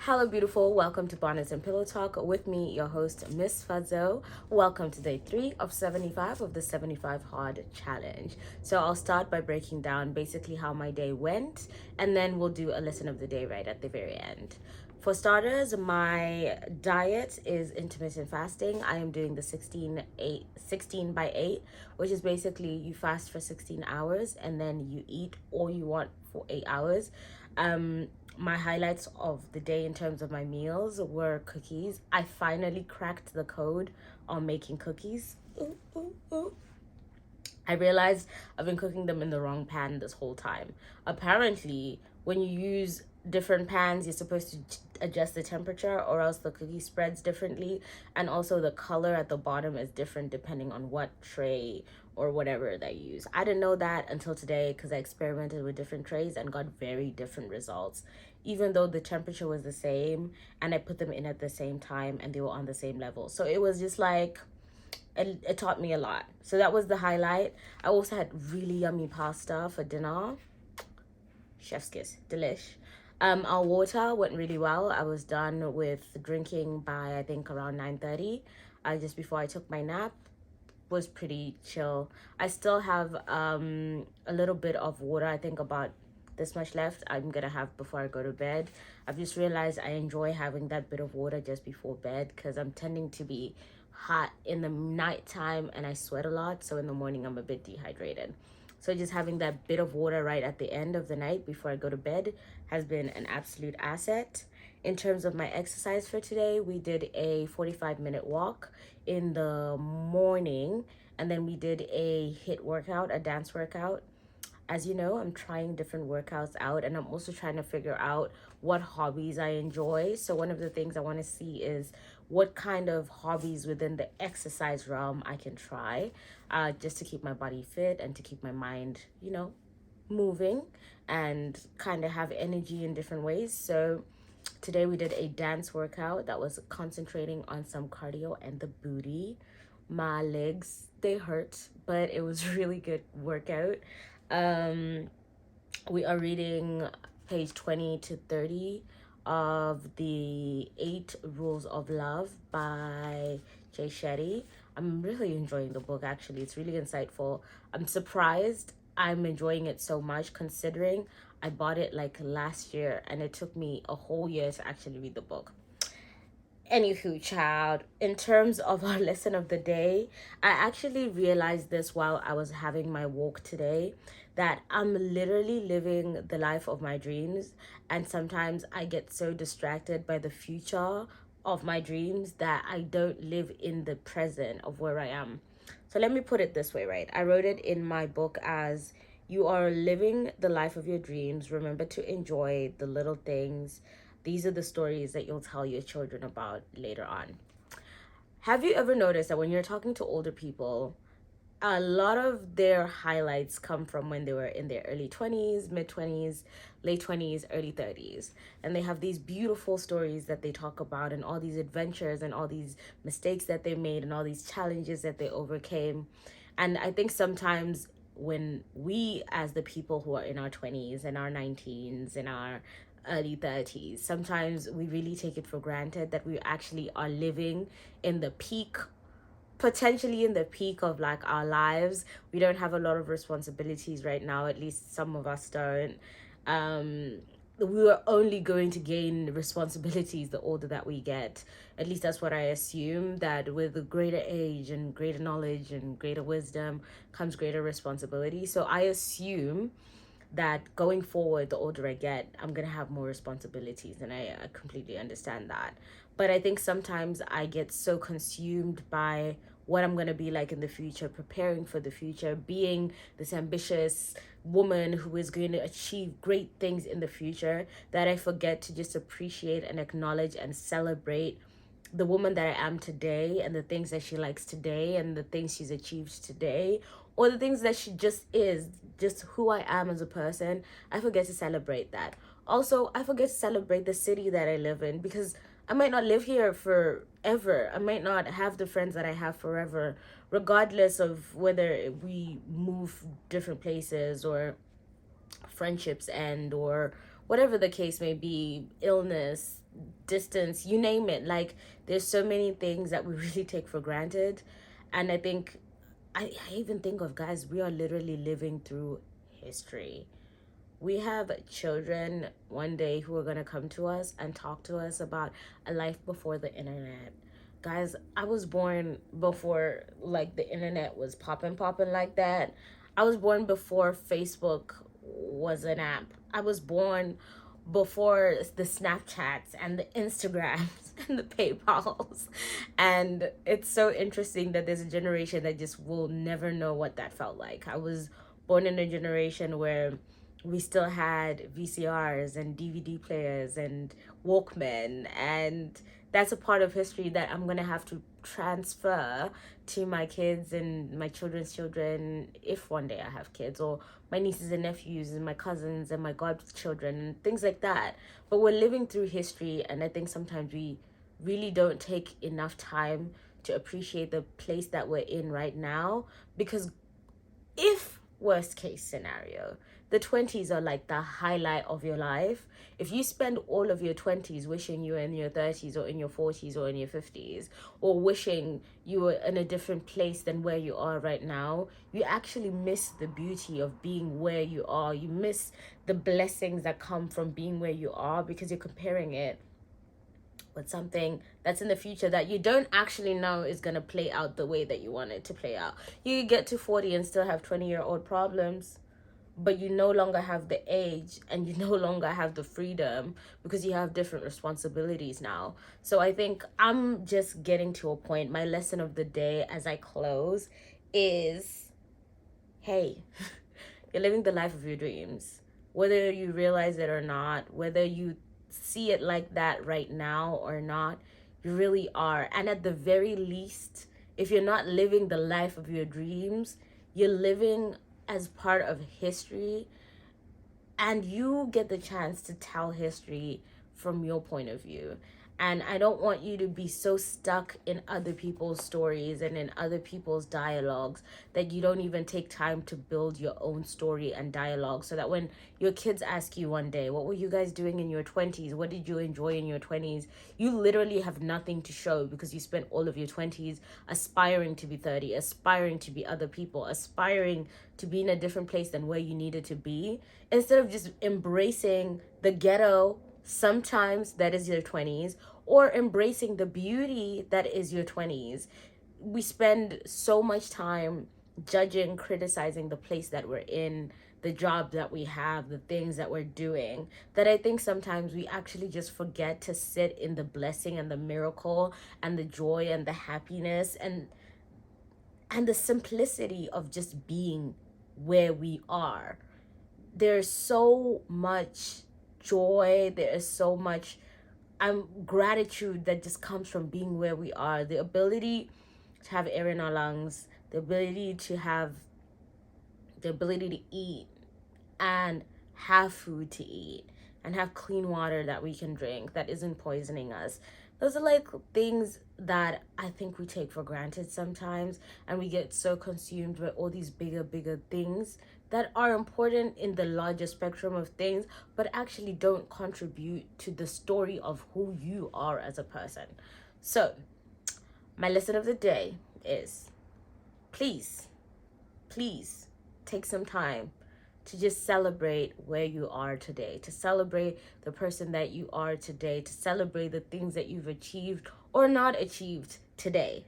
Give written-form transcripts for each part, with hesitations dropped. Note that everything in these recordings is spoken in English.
Hello, beautiful. Welcome to Bonnets and Pillow Talk with me, your host, Miss Fuzzo. Welcome to day 3 of 75 of the 75 Hard Challenge. So I'll start by breaking down basically how my day went, and then we'll do a lesson of the day right at the very end. For starters, my diet is intermittent fasting. I am doing the 16 by 8, which is basically you fast for 16 hours and then you eat all you want for 8 hours. My highlights of the day in terms of my meals were cookies. I finally cracked the code on making cookies. Ooh, ooh, ooh. I realized I've been cooking them in the wrong pan this whole time. Apparently, when you use different pans, you're supposed to adjust the temperature, or else the cookie spreads differently. And also, the color at the bottom is different depending on what tray or whatever that you use. I didn't know that until today because I experimented with different trays and got very different results, even though the temperature was the same and I put them in at the same time and they were on the same level. So it was just like, it taught me a lot. So that was the highlight. I also had really yummy pasta for dinner. Chef's kiss, delish. Our water went really well. I was done with drinking by I think around 9:30. Just before I took my nap. Was pretty chill. I still have a little bit of water. I think about this much left I'm gonna have before I go to bed. I've just realized I enjoy having that bit of water just before bed because I'm tending to be hot in the nighttime and I sweat a lot, so in the morning I'm a bit dehydrated. So just having that bit of water right at the end of the night before I go to bed has been an absolute asset. In terms of my exercise for today, we did a 45-minute walk in the morning, and then we did a HIIT workout, a dance workout. As you know, I'm trying different workouts out, and I'm also trying to figure out what hobbies I enjoy. So one of the things I want to see is what kind of hobbies within the exercise realm I can try, just to keep my body fit and to keep my mind, moving and kind of have energy in different ways. So today we did a dance workout that was concentrating on some cardio and the booty. My legs, they hurt, but it was really good workout. We are reading page 20 to 30 of the 8 Rules of Love by Jay Shetty. I'm really enjoying the book, actually. It's really insightful. I'm surprised I'm enjoying it so much considering I bought it like last year and it took me a whole year to actually read the book. Anywho, child, in terms of our lesson of the day, I actually realized this while I was having my walk today, that I'm literally living the life of my dreams. And sometimes I get so distracted by the future of my dreams that I don't live in the present of where I am. So let me put it this way, right? I wrote it in my book as you are living the life of your dreams. Remember to enjoy the little things. These are the stories that you'll tell your children about later on. Have you ever noticed that when you're talking to older people, a lot of their highlights come from when they were in their early 20s, mid 20s, late 20s, early 30s. And they have these beautiful stories that they talk about, and all these adventures, and all these mistakes that they made, and all these challenges that they overcame. And I think sometimes when we, as the people who are in our 20s and our 19s and our early 30s, sometimes we really take it for granted that we actually are living in the peak, potentially in the peak of like our lives. We don't have a lot of responsibilities right now, at least some of us don't. We are only going to gain responsibilities the older that we get. At least that's what I assume, that with greater age and greater knowledge and greater wisdom comes greater responsibility. So I assume that going forward, the older I get, I'm gonna have more responsibilities, and I completely understand that. But I think sometimes I get so consumed by what I'm gonna be like in the future, preparing for the future, being this ambitious woman who is going to achieve great things in the future, that I forget to just appreciate and acknowledge and celebrate the woman that I am today, and the things that she likes today, and the things she's achieved today, or the things that she just is, just who I am as a person. I forget to celebrate that. Also, I forget to celebrate the city that I live in, because I might not live here forever. I might not have the friends that I have forever, regardless of whether we move different places or friendships end or whatever the case may be, illness, distance, you name it. Like, there's so many things that we really take for granted. And I think, I even think of, guys, we are literally living through history. We have children one day who are going to come to us and talk to us about a life before the internet. Guys, I was born before, like, the internet was popping like that. I was born before Facebook was an app. I was born before the Snapchats and the Instagrams and the PayPals. And it's so interesting that there's a generation that just will never know what that felt like. I was born in a generation where we still had VCRs and DVD players and Walkman, and that's a part of history that I'm gonna have to transfer to my kids and my children's children, if one day I have kids, or my nieces and nephews and my cousins and my godchildren and things like that. But we're living through history, and I think sometimes we really don't take enough time to appreciate the place that we're in right now, because if worst case scenario, the 20s are like the highlight of your life. If you spend all of your 20s wishing you were in your 30s or in your 40s or in your 50s, or wishing you were in a different place than where you are right now, you actually miss the beauty of being where you are. You miss the blessings that come from being where you are, because you're comparing it with something that's in the future that you don't actually know is going to play out the way that you want it to play out. You could get to 40 and still have 20-year-old problems, but you no longer have the age and you no longer have the freedom, because you have different responsibilities now. So I think I'm just getting to a point. My lesson of the day as I close is, hey, you're living the life of your dreams. Whether you realize it or not, whether you see it like that right now or not, you really are. And at the very least, if you're not living the life of your dreams, you're living as part of history, and you get the chance to tell history from your point of view. And I don't want you to be so stuck in other people's stories and in other people's dialogues that you don't even take time to build your own story and dialogue, so that when your kids ask you one day, what were you guys doing in your 20s? What did you enjoy in your 20s? You literally have nothing to show, because you spent all of your 20s aspiring to be 30, aspiring to be other people, aspiring to be in a different place than where you needed to be, instead of just embracing the ghetto sometimes that is your 20s, or embracing the beauty that is your 20s. We spend so much time judging, criticizing the place that we're in, the job that we have, the things that we're doing, that I think sometimes we actually just forget to sit in the blessing and the miracle and the joy and the happiness and the simplicity of just being where we are. There's so much joy, there is so much gratitude that just comes from being where we are. The ability to have air in our lungs, the ability to eat and have food to eat, and have clean water that we can drink that isn't poisoning us. Those are like things that I think we take for granted sometimes, and we get so consumed with all these bigger things that are important in the larger spectrum of things, but actually don't contribute to the story of who you are as a person. So my lesson of the day is, please take some time to just celebrate where you are today, to celebrate the person that you are today, to celebrate the things that you've achieved or not achieved today.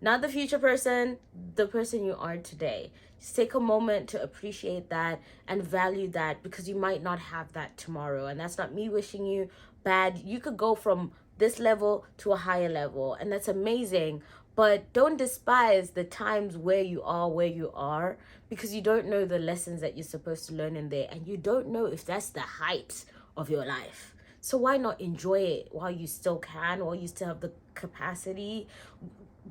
Not the future person, the person you are today. Just take a moment to appreciate that and value that, because you might not have that tomorrow. And that's not me wishing you bad. You could go from this level to a higher level, and that's amazing. But don't despise the times where you are, because you don't know the lessons that you're supposed to learn in there, and you don't know if that's the height of your life. So why not enjoy it while you still can, while you still have the capacity,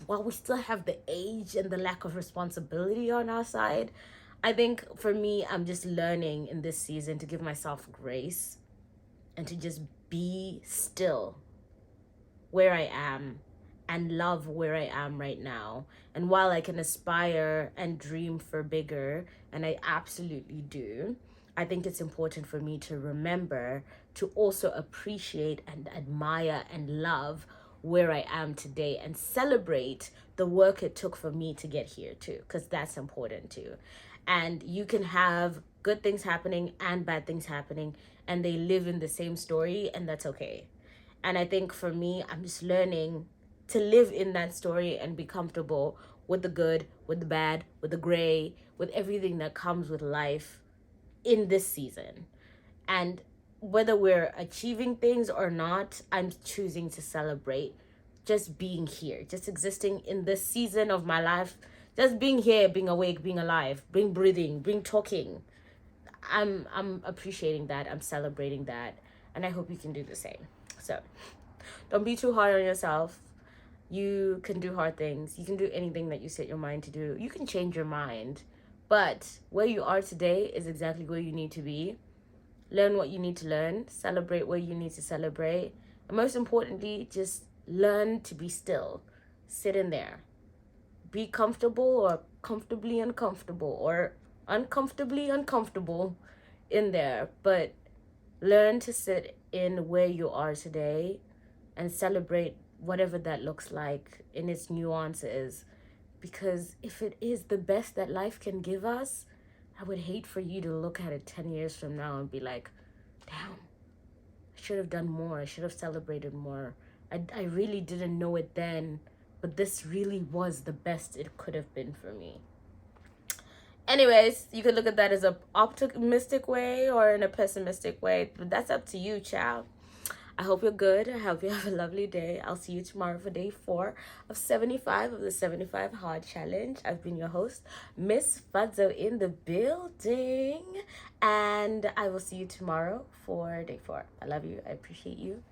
while we still have the age and the lack of responsibility on our side? I think for me, I'm just learning in this season to give myself grace and to just be still where I am and love where I am right now. And while I can aspire and dream for bigger, and I absolutely do, I think it's important for me to remember to also appreciate and admire and love where I am today and celebrate the work it took for me to get here too, because that's important too. And you can have good things happening and bad things happening, and they live in the same story, and that's okay. And I think for me, I'm just learning to live in that story and be comfortable with the good, with the bad, with the gray, with everything that comes with life in this season. And whether we're achieving things or not, I'm choosing to celebrate just being here, just existing in this season of my life, just being here, being awake, being alive, being breathing, being talking. I'm appreciating that. I'm celebrating that. And I hope you can do the same. So don't be too hard on yourself. You can do hard things. You can do anything that you set your mind to do. You can change your mind. But where you are today is exactly where you need to be. Learn what you need to learn. Celebrate where you need to celebrate. And most importantly, just learn to be still. Sit in there. Be comfortable or comfortably uncomfortable or uncomfortably uncomfortable in there. But learn to sit in where you are today and celebrate whatever that looks like in its nuances. Because if it is the best that life can give us, I would hate for you to look at it 10 years from now and be like, damn, I should have done more. I should have celebrated more. I really didn't know it then, but this really was the best it could have been for me. Anyways, you could look at that as a optimistic way or in a pessimistic way, but that's up to you, child. I hope you're good. I hope you have a lovely day. I'll see you tomorrow for day 4 of 75 of the 75 Hard Challenge. I've been your host, Miss Fadzo in the building. And I will see you tomorrow for day 4. I love you. I appreciate you.